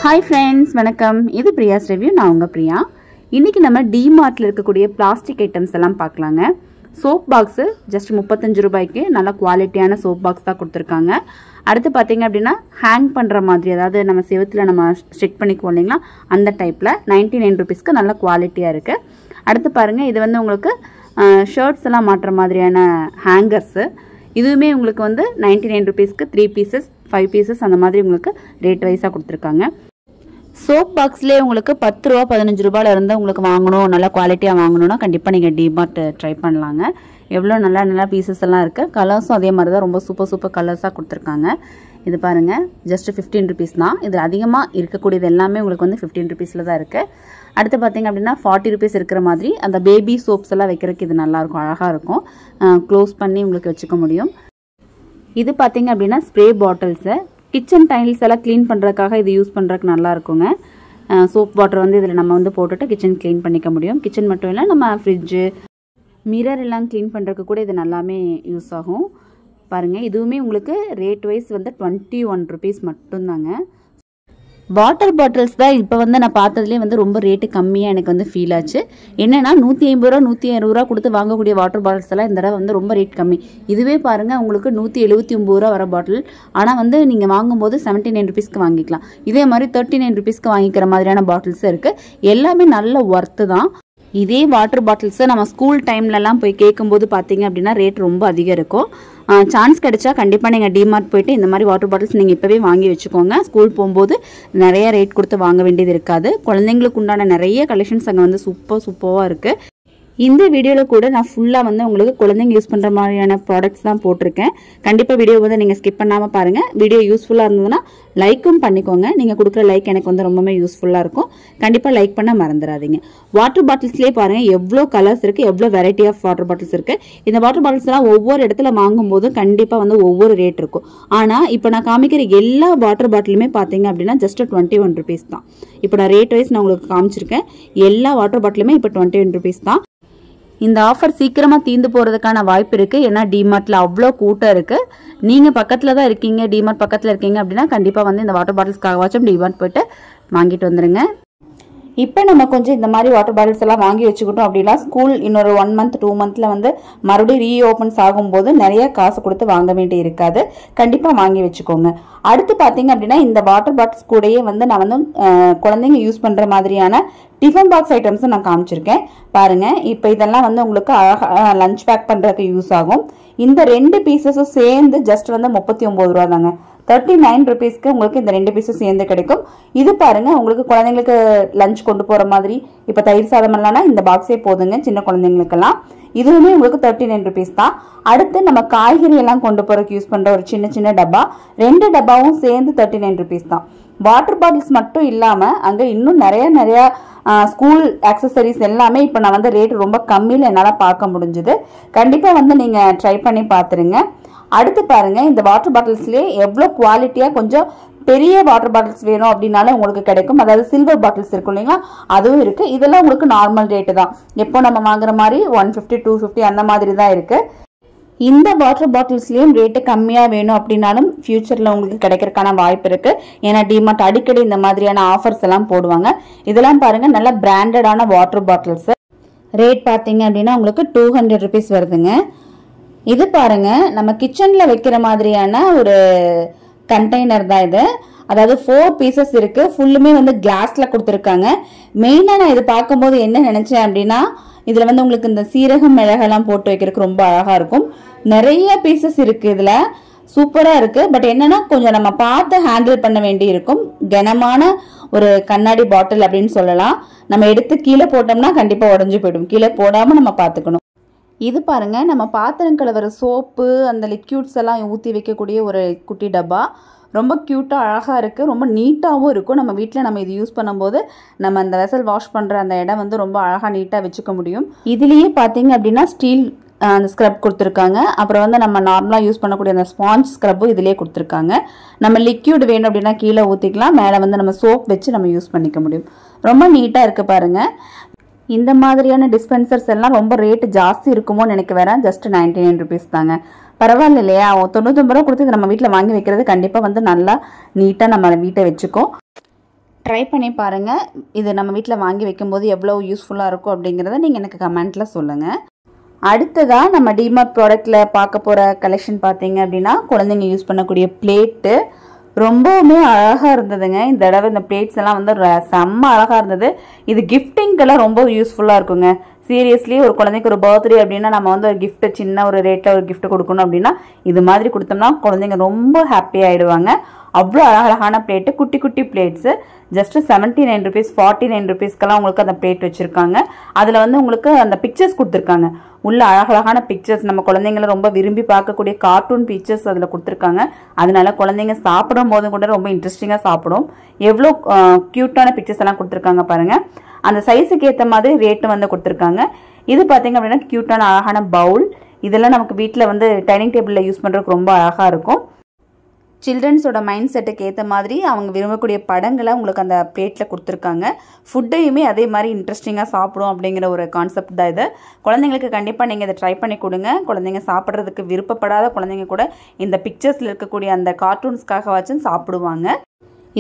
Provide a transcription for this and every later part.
Hi friends, வணக்கம். இது பிரியாஸ் review. நான் உங்க பிரியா. இன்னைக்கு நம்ம டிமார்ட்ல இருக்கக்கூடிய பிளாஸ்டிக் ஐட்டம்ஸ் எல்லாம் பார்க்கலாங்க. சோப் பாக்ஸ் ஜஸ்ட் 35 ரூபாய்க்கு நல்ல குவாலிட்டியான சோப் பாக்ஸ் தான் கொடுத்திருக்காங்க. அடுத்து பாத்தீங்க அப்படினா ஹேங் பண்ற மாதிரி, அதாவது நம்ம செவுத்துல நம்ம ஸ்டிக் பண்ணிக்குவோம் இல்லைங்களா, அந்த டைப்ல 99 ரூபீஸ்க்கு நல்ல குவாலிட்டியா இருக்கு. அடுத்து பாருங்க, இது வந்து உங்களுக்கு ஷர்ட்ஸ் எல்லாம் மாற்ற மாதிரியான ஹேங்கர்ஸ். இதுவுமே உங்களுக்கு வந்து 99 ரூபீஸ்க்கு 3 பீசஸ் 5 பீசஸ் அந்த மாதிரி உங்களுக்கு ரேட் வைஸா கொடுத்திருக்காங்க. சோப் பாக்ஸ்லேயே உங்களுக்கு 10 ரூபா 15 ரூபாயில இருந்து உங்களுக்கு வாங்கணும், நல்ல குவாலிட்டியாக வாங்கணும்னா கண்டிப்பாக நீங்கள் டிமார்ட் ட்ரை பண்ணலாங்க. எவ்வளோ நல்லா பீசஸ் எல்லாம் இருக்குது. கலர்ஸும் அதே மாதிரி தான் ரொம்ப சூப்பர் கலர்ஸாக கொடுத்துருக்காங்க. இது பாருங்கள், ஜஸ்ட் 15 ருபீஸ் தான். இது அதிகமாக இருக்கக்கூடியது எல்லாமே உங்களுக்கு வந்து 15 ருபீஸில் தான் இருக்குது. அடுத்து பார்த்தீங்க அப்படின்னா 40 ருபீஸ் இருக்கிற மாதிரி அந்த பேபி சோப்ஸ் எல்லாம் வைக்கிறதுக்கு இது நல்லாயிருக்கும், அழகாக இருக்கும். க்ளோஸ் பண்ணி உங்களுக்கு வச்சுக்க முடியும். இது பார்த்தீங்க அப்படின்னா ஸ்ப்ரே பாட்டில்ஸு, கிச்சன் டைல்ஸ் எல்லாம் க்ளீன் பண்ணுறதுக்காக இது யூஸ் பண்ணுறதுக்கு நல்லா இருக்குங்க. சோப் வாட்டர் வந்து இதில் நம்ம வந்து போட்டுட்டு கிச்சன் க்ளீன் பண்ணிக்க முடியும். கிச்சன் மட்டும் இல்லை, நம்ம ஃப்ரிட்ஜு மிரர் எல்லாம் க்ளீன் பண்ணுறதுக்கு கூட இது நல்லாமே யூஸ் ஆகும். பாருங்கள், இதுவுமே உங்களுக்கு ரேட் வைஸ் வந்து 21 ருபீஸ் மட்டும்தாங்க. வாட்டர் பாட்டில்ஸ் தான் இப்போ வந்து நான் பார்த்ததுலேயே வந்து ரொம்ப ரேட்டு கம்மியாக எனக்கு வந்து ஃபீல் ஆச்சு. என்னென்னா 150 ரூபா 160 ரூபா கொடுத்து வாங்கக்கூடிய வாட்டர் பாட்டில்ஸ் எல்லாம் இந்த தடவை வந்து ரொம்ப ரேட் கம்மி. இதுவே பாருங்கள், உங்களுக்கு 179 ரூபா வர பாட்டில், ஆனால் வந்து நீங்கள் வாங்கும்போது 79 ருபீஸ்க்கு வாங்கிக்கலாம். இதே மாதிரி 39 ருபீஸ்க்கு வாங்கிக்கிற மாதிரியான பாட்டில்ஸும் இருக்குது. எல்லாமே நல்ல ஒர்த்து தான். இதே வாட்டர் பாட்டில்ஸை நம்ம ஸ்கூல் டைம்லலாம் போய் கேட்கும்போது பார்த்தீங்க அப்படின்னா ரேட் ரொம்ப அதிகம் இருக்கும். சான்ஸ் கிடைச்சா கண்டிப்பாக நீங்கள் டிமார்ட் போய்ட்டு இந்த மாதிரி வாட்டர் பாட்டில்ஸ் நீங்கள் இப்போவே வாங்கி வச்சுக்கோங்க. ஸ்கூல் போகும்போது நிறைய ரேட் கொடுத்து வாங்க வேண்டியது இருக்காது. குழந்தைங்களுக்கு உண்டான நிறைய கலெக்ஷன்ஸ் அங்கே வந்து சூப்பராக இருக்குது. இந்த வீடியோவில் கூட நான் ஃபுல்லாக வந்து உங்களுக்கு குழந்தைங்க யூஸ் பண்ணுற மாதிரியான ப்ராடக்ட்ஸ் தான் போட்டிருக்கேன். கண்டிப்பாக வீடியோ வந்து நீங்கள் ஸ்கிப் பண்ணாமல் பாருங்கள். வீடியோ யூஸ்ஃபுல்லாக இருந்ததுன்னா லைக்கும் பண்ணிக்கோங்க. நீங்கள் கொடுக்குற லைக் எனக்கு வந்து ரொம்பவே யூஸ்ஃபுல்லாக இருக்கும். கண்டிப்பாக லைக் பண்ண மறந்துடாதீங்க. வாட்டர் பாட்டில்ஸ்லேயே பாருங்கள் எவ்வளோ கலர்ஸ் இருக்குது, எவ்வளோ வெரைட்டி ஆஃப் வாட்டர் பாட்டில்ஸ் இருக்குது. இந்த வாட்டர் பாட்டில்ஸ்லாம் ஒவ்வொரு இடத்துல வாங்கும்போது கண்டிப்பாக வந்து ஒவ்வொரு ரேட் இருக்கும். ஆனால் இப்போ நான் காமிக்கிற எல்லா வாட்டர் பாட்டிலுமே பார்த்தீங்க அப்படின்னா ஜஸ்ட் 21 ருபீஸ் தான். இப்போ நான் ரேட் வைஸ் நான் உங்களுக்கு காமிச்சிருக்கேன். எல்லா வாட்டர் பாட்டிலுமே இப்போ 21 ருபீஸ் தான். இந்த ஆஃபர் சீக்கிரமாக தீர்ந்து போகிறதுக்கான வாய்ப்பு இருக்குது. ஏன்னா டிமார்ட்டில் அவ்வளோ கூட்டம் இருக்குது. நீங்கள் பக்கத்தில் தான் இருக்கீங்க, டிமார்ட் பக்கத்தில் இருக்கீங்க அப்படின்னா கண்டிப்பாக வந்து இந்த வாட்டர் பாட்டில்ஸ்க்காகவாச்சும் டிமார்ட் போய்ட்டு வாங்கிட்டு வந்துடுங்க. இப்போ நம்ம கொஞ்சம் இந்த மாதிரி வாட்டர் பாட்டில்ஸ் எல்லாம் வாங்கி வச்சுக்கிட்டோம் அப்படின்னா ஸ்கூல் இன்னொரு 1 மந்த் 2 மந்த்தில் வந்து மறுபடியும் ரீஓப்பன்ஸ் ஆகும்போது நிறைய காசு கொடுத்து வாங்க வேண்டி இருக்காது. கண்டிப்பாக வாங்கி வச்சுக்கோங்க. அடுத்து பார்த்தீங்க அப்படின்னா இந்த வாட்டர் பாட்டில்ஸ் கூடயே வந்து நான் வந்து குழந்தைங்க யூஸ் பண்ணுற மாதிரியான டிஃபன் பாக்ஸ் ஐட்டம்ஸும் நான் காமிச்சிருக்கேன். பாருங்கள், இப்போ இதெல்லாம் வந்து உங்களுக்கு அழகாக லஞ்ச் பேக் பண்ணுறதுக்கு யூஸ் ஆகும். இந்த 2 பீசஸும் சேர்ந்து ஜஸ்ட் வந்து 39 ரூபா தாங்க. 39 ருபீஸ்க்கு உங்களுக்கு இந்த 2 பீஸும் சேர்ந்து கிடைக்கும். இது பாருங்க, உங்களுக்கு குழந்தைங்களுக்கு லஞ்ச் கொண்டு போற மாதிரி, இப்போ தயிர் சாதம் எல்லாம் இந்த பாக்ஸே போதுங்க சின்ன குழந்தைங்களுக்கெல்லாம். இதுவுமே உங்களுக்கு 39 ருபீஸ் தான். அடுத்து நம்ம காய்கறி எல்லாம் கொண்டு போறதுக்கு யூஸ் பண்ற ஒரு சின்ன டப்பா, 2 டப்பாவும் சேர்ந்து 39 ருபீஸ் தான். வாட்டர் பாட்டில்ஸ் மட்டும் இல்லாம அங்க இன்னும் நிறைய ஸ்கூல் ஆக்சசரிஸ் எல்லாமே இப்போ நான் வந்து ரேட் ரொம்ப கம்மியில் என்னால் பார்க்க முடிஞ்சுது. கண்டிப்பாக வந்து நீங்கள் ட்ரை பண்ணி பார்த்துருங்க. அடுத்து பாருங்க, இந்த வாட்டர் பாட்டில்ஸ்லேயே எவ்வளோ குவாலிட்டியாக கொஞ்சம் பெரிய வாட்டர் பாட்டில்ஸ் வேணும் அப்படின்னாலும் உங்களுக்கு கிடைக்கும். அதாவது சில்வர் பாட்டில்ஸ் இருக்கும் இல்லைங்களா, அதுவும் இருக்குது. இதெல்லாம் உங்களுக்கு நார்மல் ரேட்டு தான். எப்போ நம்ம வாங்குற மாதிரி 150 250 அந்த மாதிரி தான் இருக்குது. இந்த வாட்டர் பாட்டில்ஸ்லேயும் ரேட்டு கம்மியாக வேணும் அப்படின்னாலும் ஃபியூச்சரில் உங்களுக்கு கிடைக்கிறதுக்கான வாய்ப்பு இருக்குது. ஏன்னா டிமார்ட் அடிக்கடி இந்த மாதிரியான ஆஃபர்ஸ் எல்லாம் போடுவாங்க. இதெல்லாம் பாருங்கள், நல்ல பிராண்டடான வாட்டர் பாட்டில்ஸ். ரேட் பார்த்தீங்க அப்படின்னா உங்களுக்கு 200 ருபீஸ் வருதுங்க. இது பாருங்க, நம்ம கிச்சனில் வைக்கிற மாதிரியான ஒரு கண்டெய்னர் தான் இது. அதாவது 4 பீசஸ் இருக்கு. ஃபுல்லுமே வந்து கிளாஸ்ல கொடுத்துருக்காங்க. மெயினாக நான் இது பார்க்கும்போது என்ன நினைச்சேன் அப்படின்னா, இதுல வந்து உங்களுக்கு இந்த சீரகம் மிளகெல்லாம் போட்டு வைக்கிறதுக்கு ரொம்ப அழகா இருக்கும். நிறைய பீசஸ் இருக்கு, இதுல சூப்பரா இருக்கு. பட் என்னன்னா கொஞ்சம் நம்ம பார்த்து ஹேண்டில் பண்ண வேண்டி இருக்கும். கனமான ஒரு கண்ணாடி பாட்டில் அப்படின்னு சொல்லலாம். நம்ம எடுத்து கீழே போட்டோம்னா கண்டிப்பா உடஞ்சு போயிடும். கீழே போடாம நம்ம பார்த்துக்கணும். இது பாருங்க, நம்ம பாத்திரம் கழுவுற சோப்பு அந்த லிக்யூட்ஸ் எல்லாம் ஊற்றி வைக்கக்கூடிய ஒரு குட்டி டப்பா. ரொம்ப க்யூட்டாக அழகாக இருக்குது. ரொம்ப நீட்டாகவும் இருக்கும். நம்ம வீட்டில் நம்ம இது யூஸ் பண்ணும்போது நம்ம அந்த வெசல் வாஷ் பண்ணுற அந்த இடம் வந்து ரொம்ப அழகாக நீட்டாக வச்சுக்க முடியும். இதுலேயே பார்த்தீங்க அப்படின்னா ஸ்டீல் அந்த ஸ்க்ரப் கொடுத்துருக்காங்க. அப்புறம் வந்து நம்ம நார்மலாக யூஸ் பண்ணக்கூடிய அந்த ஸ்பாஞ்ச் ஸ்க்ரப்பும் இதிலே கொடுத்துருக்காங்க. நம்ம லிக்யூட் வேணும் அப்படின்னா கீழே ஊற்றிக்கலாம். மேலே வந்து நம்ம சோப் வச்சு நம்ம யூஸ் பண்ணிக்க முடியும். ரொம்ப நீட்டாக இருக்குது பாருங்கள். இந்த மாதிரியான டிஸ்பென்சர்ஸ் எல்லாம் ரொம்ப ரேட்டு ஜாஸ்தி இருக்குமோன்னு எனக்கு வேற. ஜஸ்ட் 99 ருபீஸ் தாங்க. பரவாயில்ல இல்லையா? 99 ரூபா கொடுத்து நம்ம வீட்டில் வாங்கி வைக்கிறது கண்டிப்பாக வந்து நல்லா நீட்டாக நம்ம வீட்டை வச்சுக்கோ. ட்ரை பண்ணி பாருங்கள். இது நம்ம வீட்டில் வாங்கி வைக்கும்போது எவ்வளோ யூஸ்ஃபுல்லாக இருக்கும் அப்படிங்கிறத நீங்கள் எனக்கு கமெண்ட்டில் சொல்லுங்கள். அடுத்ததாக நம்ம டிமார்ட் ப்ராடக்ட்டில் பார்க்க போகிற கலெக்ஷன் பார்த்தீங்க அப்படின்னா குழந்தைங்க யூஸ் பண்ணக்கூடிய பிளேட்டு ரொம்பவுமே அழகாக இருந்ததுங்க. இந்த தடவை இந்த பிளேட்ஸ் எல்லாம் வந்து செம்ம அழகாக இருந்தது. இது கிஃப்டிங்கெல்லாம் ரொம்ப யூஸ்ஃபுல்லாக இருக்குங்க. சீரியஸ்லி ஒரு குழந்தைக்கு ஒரு பர்த்டே அப்படின்னா நம்ம வந்து ஒரு கிஃப்ட் சின்ன ஒரு ரேட்டில் ஒரு கிஃப்ட் கொடுக்கணும் அப்படின்னா இது மாதிரி கொடுத்தோம்னா குழந்தைங்க ரொம்ப ஹாப்பி ஆகிடுவாங்க. அவ்வளோ அழகழகான பிளேட்டு, குட்டி குட்டி பிளேட்ஸு, ஜஸ்ட்டு 79 rupees 49 rupeesக்கெல்லாம் உங்களுக்கு அந்த பிளேட் வச்சுருக்காங்க. அதில் வந்து உங்களுக்கு அந்த பிக்சர்ஸ் கொடுத்துருக்காங்க. உள்ள அழகழகான பிக்சர்ஸ், நம்ம குழந்தைங்களை ரொம்ப விரும்பி பார்க்கக்கூடிய கார்ட்டூன் பிக்சர்ஸ் அதில் கொடுத்துருக்காங்க. அதனால குழந்தைங்க சாப்பிடும் போதும் கூட ரொம்ப இன்ட்ரெஸ்டிங்காக சாப்பிடும். எவ்வளோ க்யூட்டான பிக்சர்ஸ் எல்லாம் கொடுத்துருக்காங்க பாருங்கள். அந்த சைஸுக்கு ஏற்ற மாதிரி ரேட்டு வந்து கொடுத்துருக்காங்க. இது பார்த்தீங்க அப்படின்னா க்யூட்டான அழகான பவுல். இதெல்லாம் நமக்கு வீட்டில் வந்து டைனிங் டேபிளில் யூஸ் பண்ணுறதுக்கு ரொம்ப அழகாக இருக்கும். சில்ட்ரன்ஸோட மைண்ட் செட்டுக்கு ஏற்ற மாதிரி அவங்க விரும்பக்கூடிய படங்களை உங்களுக்கு அந்த பிளேட்டில் கொடுத்துருக்காங்க. ஃபுட்டையுமே அதே மாதிரி இன்ட்ரெஸ்டிங்காக சாப்பிடும் அப்படிங்கிற ஒரு கான்செப்ட் தான் இது. குழந்தைங்களுக்கு கண்டிப்பாக நீங்கள் இதை ட்ரை பண்ணி கொடுங்க. குழந்தைங்க சாப்பிட்றதுக்கு விருப்பப்படாத குழந்தைங்க கூட இந்த பிக்சர்ஸில் இருக்கக்கூடிய அந்த கார்ட்டூன்ஸ்க்காக வச்சும் சாப்பிடுவாங்க.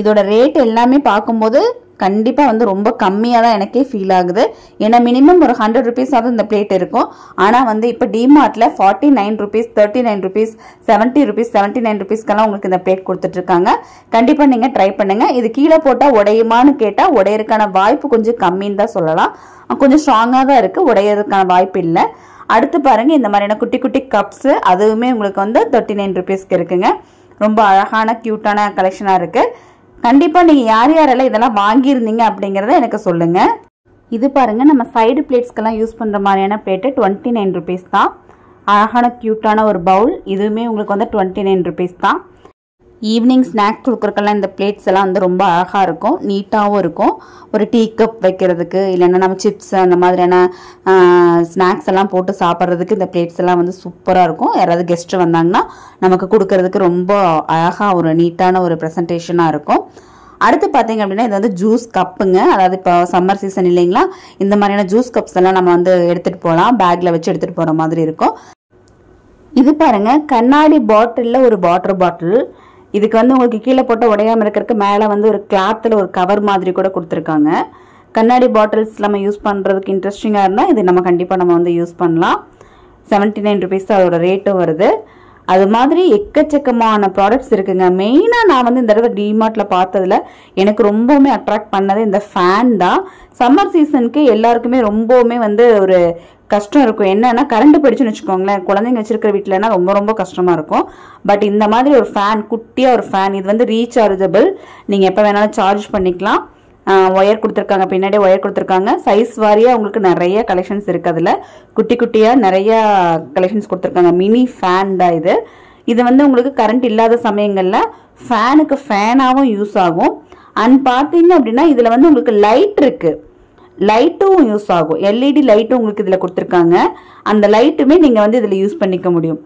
இதோட ரேட் எல்லாமே பார்க்கும்போது கண்டிப்பாக வந்து ரொம்ப கம்மியாக தான் எனக்கே ஃபீல் ஆகுது. ஏன்னா மினிமம் ஒரு 100 rupees ஆகுது இந்த பிளேட் இருக்கும். ஆனால் வந்து இப்போ டிமார்ட்டில் 49 rupees 39 rupees 70 rupees 79 rupeesக்கெல்லாம் உங்களுக்கு இந்த பிளேட் கொடுத்துட்ருக்காங்க. கண்டிப்பாக நீங்கள் ட்ரை பண்ணுங்கள். இது கீழே போட்டால் உடையுமான்னு கேட்டால் உடையறதுக்கான வாய்ப்பு கொஞ்சம் கம்மின்னு தான் சொல்லலாம். கொஞ்சம் ஸ்ட்ராங்காக தான் இருக்குது, உடையறதுக்கான வாய்ப்பு இல்லை. அடுத்து பாருங்கள், இந்த மாதிரியான குட்டி குட்டி கப்ஸு, அதுவுமே உங்களுக்கு வந்து 39 rupeesக்கு இருக்குங்க. ரொம்ப அழகான க்யூட்டான கலெக்ஷனாக இருக்குது. கண்டிப்பாக நீங்கள் யார் யாரெல்லாம் இதெல்லாம் வாங்கியிருந்தீங்க அப்படிங்கிறத எனக்கு சொல்லுங்கள். இது பாருங்கள், நம்ம சைடு பிளேட்ஸ்க்கெல்லாம் யூஸ் பண்ணுற மாதிரியான பிளேட்டு 29 rupees தான். அழகான க்யூட்டான ஒரு பவுல், இதுவுமே உங்களுக்கு வந்து 29 rupees தான். ஈவினிங் ஸ்நாக்ஸ் கொடுக்குறக்கெல்லாம் இந்த பிளேட்ஸ் எல்லாம் வந்து ரொம்ப அழகாக இருக்கும், நீட்டாகவும் இருக்கும். ஒரு டீ கப் வைக்கிறதுக்கு, இல்லைன்னா நம்ம சிப்ஸ் அந்த மாதிரியான ஸ்நாக்ஸ் எல்லாம் போட்டு சாப்பிட்றதுக்கு இந்த பிளேட்ஸ் எல்லாம் வந்து சூப்பராக இருக்கும். யாராவது கெஸ்ட்டு வந்தாங்கன்னா நமக்கு கொடுக்கறதுக்கு ரொம்ப அழகாக ஒரு நீட்டான ஒரு ப்ரெசன்டேஷனாக இருக்கும். அடுத்து பார்த்தீங்க அப்படின்னா இது வந்து ஜூஸ் கப்புங்க. அதாவது இப்போ சம்மர் சீசன் இல்லைங்களா, இந்த மாதிரியான ஜூஸ் கப்ஸ் எல்லாம் நம்ம வந்து எடுத்துகிட்டு போகலாம், பேக்கில் வச்சு எடுத்துகிட்டு போகிற மாதிரி இருக்கும். இது பாருங்கள், கண்ணாடி பாட்டிலில் ஒரு வாட்டர் பாட்டில். இதுக்கு வந்து உங்களுக்கு கீழே போட்டு உடையாமல் இருக்கிறதுக்கு மேலே வந்து ஒரு கிளாத்தில் ஒரு கவர் மாதிரி கூட கொடுத்துருக்காங்க. கண்ணாடி பாட்டில்ஸ் நம்ம யூஸ் பண்ணுறதுக்கு இன்ட்ரெஸ்டிங்காக இருந்தால் இது நம்ம கண்டிப்பாக நம்ம வந்து யூஸ் பண்ணலாம். 79 rupees அதோட ரேட்டும் வருது. அது மாதிரி எக்கச்சக்கமான ப்ராடக்ட்ஸ் இருக்குங்க. மெயினாக நான் வந்து இந்த தடவை டிமார்ட்டில் பார்த்ததில் எனக்கு ரொம்பவுமே அட்ராக்ட் பண்ணது இந்த ஃபேன் தான். சம்மர் சீசனுக்கு எல்லாருக்குமே ரொம்பவுமே வந்து ஒரு கஷ்டம் இருக்கும். என்னன்னா கரண்ட் போயிடுச்சுன்னு வச்சுக்கோங்களேன், குழந்தைங்க வச்சிருக்கிற வீட்டிலனா ரொம்ப ரொம்ப கஷ்டமாக இருக்கும். பட் இந்த மாதிரி ஒரு ஃபேன், குட்டியாக ஒரு ஃபேன், இது வந்து ரீசார்ஜபிள், நீங்கள் எப்போ வேணாலும் சார்ஜ் பண்ணிக்கலாம். ஒயர் கொடுத்துருக்காங்க, பின்னாடி ஒயர் கொடுத்துருக்காங்க. சைஸ் வாரியாக உங்களுக்கு நிறைய கலெக்ஷன்ஸ் இருக்குது. அதில் குட்டி குட்டியாக நிறைய கலெக்ஷன்ஸ் கொடுத்துருக்காங்க. மினி ஃபேன் தான் இது. இது வந்து உங்களுக்கு கரண்ட் இல்லாத சமயங்களில் ஃபேனுக்கு ஃபேனாகவும் யூஸ் ஆகும். அண்ட் பார்த்தீங்க அப்படின்னா இதில் வந்து உங்களுக்கு லைட் இருக்குது, லைட்டும் யூஸ் ஆகும். எல்இடி லைட்டும் உங்களுக்கு இதில் கொடுத்துருக்காங்க. அந்த லைட்டுமே நீங்கள் வந்து இதில் யூஸ் பண்ணிக்க முடியும்.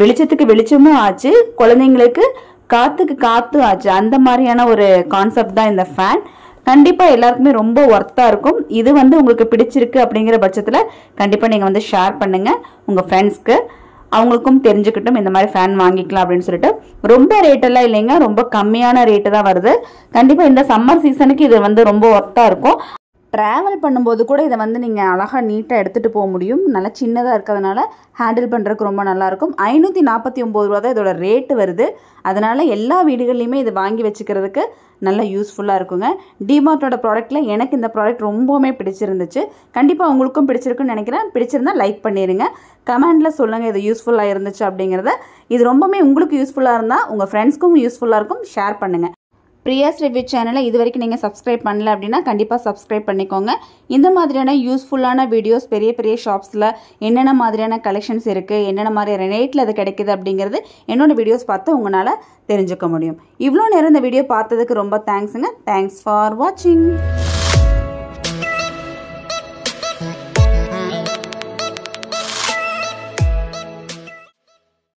வெளிச்சத்துக்கு வெளிச்சமும் ஆச்சு, குழந்தைங்களுக்கு காற்றுக்கு காற்றும் ஆச்சு. அந்த மாதிரியான ஒரு கான்செப்ட் தான் இந்த ஃபேன். கண்டிப்பாக எல்லாருக்குமே ரொம்ப ஒர்த்தாக இருக்கும். இது வந்து உங்களுக்கு பிடிச்சிருக்கு அப்படிங்கிற பட்சத்தில் கண்டிப்பாக நீங்கள் வந்து ஷேர் பண்ணுங்கள் உங்கள் ஃப்ரெண்ட்ஸ்க்கு, அவங்களுக்கும் தெரிஞ்சுக்கிட்டும் இந்த மாதிரி ஃபேன் வாங்கிக்கலாம் அப்படின்னு சொல்லிட்டு. ரொம்ப ரேட்டெல்லாம் இல்லைங்க, ரொம்ப கம்மியான ரேட்டு தான் வருது. கண்டிப்பாக இந்த சம்மர் சீசனுக்கு இது வந்து ரொம்ப ஒர்த்தாக இருக்கும். ட்ராவல் பண்ணும்போது கூட இதை வந்து நீங்கள் அழகாக நீட்டாக எடுத்துகிட்டு போக முடியும். நல்லா சின்னதாக இருக்கிறதுனால ஹேண்டில் பண்ணுறதுக்கு ரொம்ப நல்லாயிருக்கும். 549 ரூபா தான் இதோட ரேட்டு வருது. அதனால் எல்லா வீடுகள்லையுமே இது வாங்கி வச்சுக்கிறதுக்கு நல்லா யூஸ்ஃபுல்லாக இருக்குங்க. டிமார்ட்டோட ப்ராடக்ட்டில் எனக்கு இந்த ப்ராடக்ட் ரொம்பவுமே பிடிச்சிருந்துச்சு. கண்டிப்பாக உங்களுக்கும் பிடிச்சிருக்குன்னு நினைக்கிறேன். பிடிச்சிருந்தா லைக் பண்ணிடுங்க, கமெண்டில் சொல்லுங்கள் இது யூஸ்ஃபுல்லாக இருந்துச்சு அப்படிங்கிறத. இது ரொம்பவுமே உங்களுக்கு யூஸ்ஃபுல்லாக இருந்தால் உங்கள் ஃப்ரெண்ட்ஸ்க்கும் யூஸ்ஃபுல்லாக இருக்கும், ஷேர் பண்ணுங்கள். பிரியாஸ் ரிவ்யூ சேனலை இது வரைக்கும் நீங்கள் சப்ஸ்கிரைப் பண்ணல அப்படின்னா கண்டிப்பாக சப்ஸ்கிரைப் பண்ணிக்கோங்க. இந்த மாதிரியான யூஸ்ஃபுல்லான வீடியோஸ் பெரிய பெரிய ஷாப்ஸில் என்னென்ன மாதிரியான கலெக்ஷன்ஸ் இருக்குது, என்னென்ன மாதிரியான ரேட்டில் அது கிடைக்குது அப்படிங்கிறது என்னோடய வீடியோஸ் பார்த்து உங்களால் தெரிஞ்சுக்க முடியும். இவ்வளோ நேரம் இந்த வீடியோ பார்த்ததுக்கு ரொம்ப தேங்க்ஸுங்க. தேங்க்ஸ் ஃபார் வாட்சிங்.